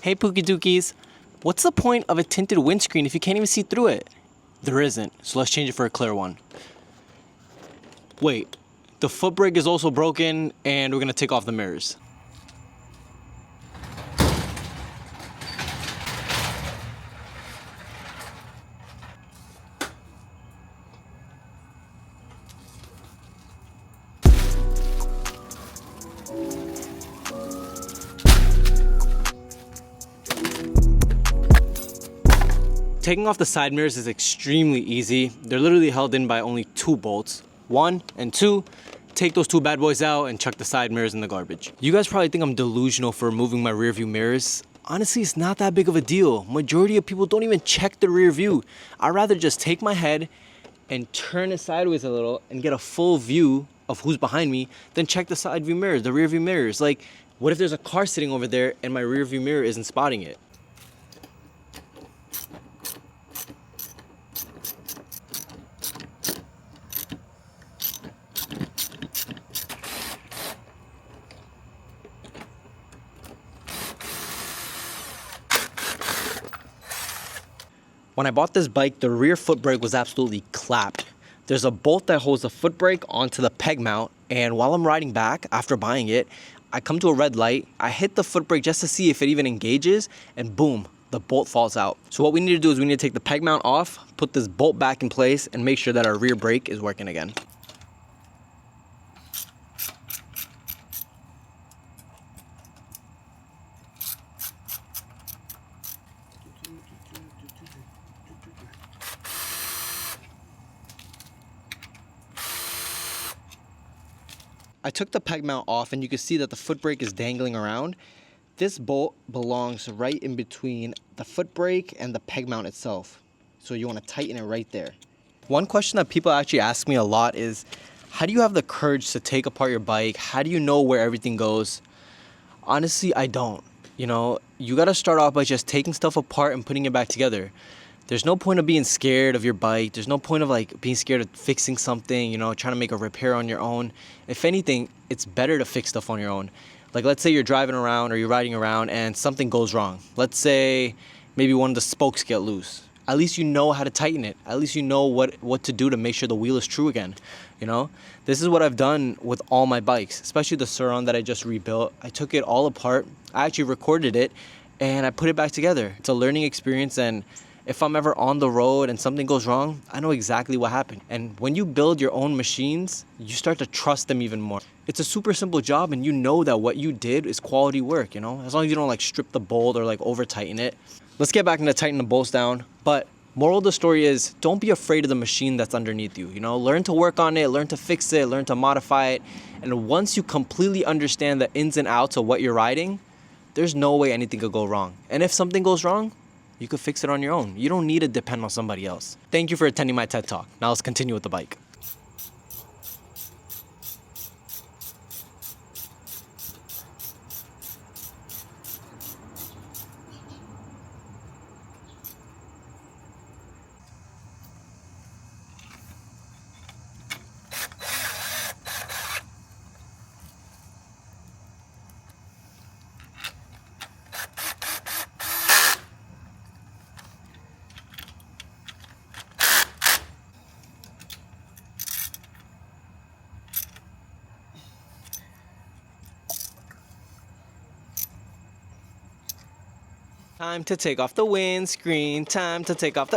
Hey Pookie Dookies, what's the point of a tinted windscreen if you can't even see through it? There isn't, so let's change it for a clear one. Wait, the foot brake is also broken and we're gonna take off the mirrors. Taking off the side mirrors is extremely easy. They're literally held in by only 2 bolts. 1 and 2, take those 2 bad boys out and chuck the side mirrors in the garbage. You guys probably think I'm delusional for removing my rear view mirrors. Honestly, it's not that big of a deal. Majority of people don't even check the rear view. I'd rather just take my head and turn it sideways a little and get a full view of who's behind me, then check the side view mirrors, the rear view mirrors. Like, what if there's a car sitting over there and my rear view mirror isn't spotting it? When I bought this bike, the rear foot brake was absolutely clapped. There's a bolt that holds the foot brake onto the peg mount, and while I'm riding back after buying it, I come to a red light, I hit the foot brake just to see if it even engages, and boom, the bolt falls out. So what we need to do is we need to take the peg mount off, put this bolt back in place, and make sure that our rear brake is working again. I took the peg mount off and you can see that the foot brake is dangling around. This bolt belongs right in between the foot brake and the peg mount itself. So you want to tighten it right there. One question that people actually ask me a lot is, how do you have the courage to take apart your bike? How do you know where everything goes? Honestly, I don't. You know, you got to start off by just taking stuff apart and putting it back together. There's no point of being scared of your bike. There's no point of like being scared of fixing something, you know, trying to make a repair on your own. If anything, it's better to fix stuff on your own. Like, let's say you're driving around or you're riding around and something goes wrong. Let's say maybe one of the spokes get loose. At least you know how to tighten it. At least you know what to do to make sure the wheel is true again, you know? This is what I've done with all my bikes, especially the Sur-Ron that I just rebuilt. I took it all apart. I actually recorded it and I put it back together. It's a learning experience, and if I'm ever on the road and something goes wrong, I know exactly what happened. And when you build your own machines, you start to trust them even more. It's a super simple job, and you know that what you did is quality work, you know? As long as you don't like strip the bolt or like over tighten it. Let's get back into tightening the bolts down. But moral of the story is, don't be afraid of the machine that's underneath you, you know? Learn to work on it, learn to fix it, learn to modify it. And once you completely understand the ins and outs of what you're riding, there's no way anything could go wrong. And if something goes wrong, you could fix it on your own. You don't need to depend on somebody else. Thank you for attending my TED Talk. Now let's continue with the bike. Time to take off the windscreen. Time to take off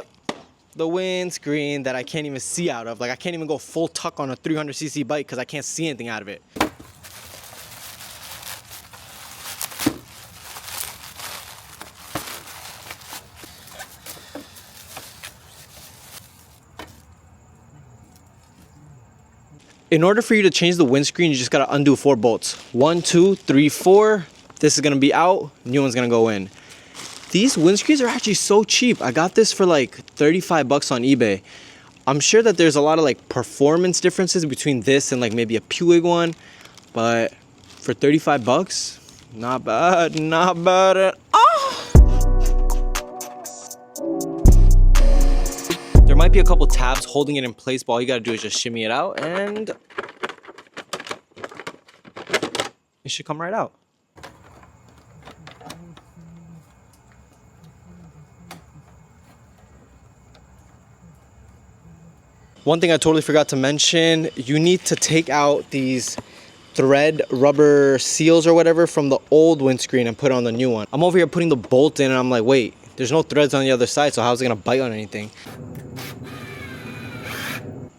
the windscreen that I can't even see out of. Like, I can't even go full tuck on a 300cc bike because I can't see anything out of it. In order for you to change the windscreen, you just gotta undo 4 bolts. 1, 2, 3, 4. This is gonna be out, new one's gonna go in. These windscreens are actually so cheap. I got this for like 35 bucks on eBay. I'm sure that there's a lot of like performance differences between this and like maybe a Puig one, but for 35 bucks, not bad, not bad at all. There might be a couple tabs holding it in place, but all you gotta do is just shimmy it out and it should come right out. One thing I totally forgot to mention, you need to take out these thread rubber seals or whatever from the old windscreen and put on the new one. I'm over here putting the bolt in and I'm like, wait, there's no threads on the other side, so how's it gonna bite on anything?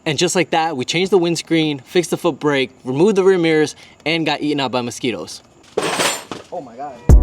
And just like that, we changed the windscreen, fixed the foot brake, removed the rear mirrors, and got eaten out by mosquitoes. Oh my God.